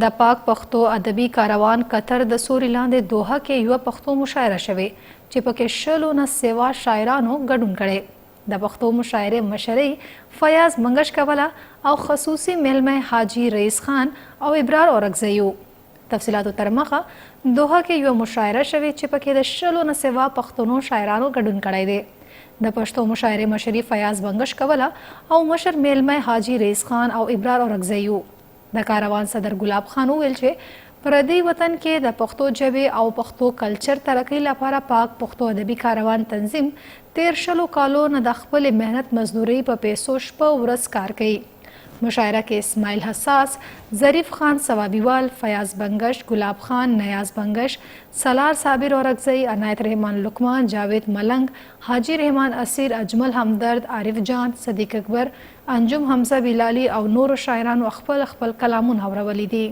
د پاک پښتو ادبي کاروان قطر د سوري لاندې دوحه کې یوه پښتو مشاعره شوې چې پکې 100 نه سوا شاعرانو ګډون کړی. د پښتو مشاعرې مشري فیاض منګش کوله او خصوصي میلمه حاجي رئیس خان او ابرار اورکزیو. تفصیلاتو تر مخه دوحه کې یوه مشاعره شوې چې پکې د 100 نه سوا پښتنو شاعرانو ګډون کړی دی. د پښتو مشاعرې مشري فیاض منګش کوله او مشر میلمه حاجي رئیس خان او ابرار اورکزیو. د کاروان صدر ګلاب خان وویل چې پردی وطن کې د پښتو ژبې او پښتو کلچر ترقۍ لپاره پاک پښتو ادبي کاروان تنظیم 13 کالو نه د خپل مهنت مزدورۍ په پیسو شپه ورځ کار کوي. مشاعره کې اسماعیل حساس، ظریف خان ثوابیوال، فیاض بنگش، گلاب خان، نیاز بنگش، سالار صابر اورکزئی، عنایت رحمان لقمان، جاوید ملنگ، حاجی رحمان اسیر، اجمل همدرد، عارف جان، صدیق اکبر، انجم حمزه بلالی او نورو شاعرانو خپل کلامونه اورولی دي.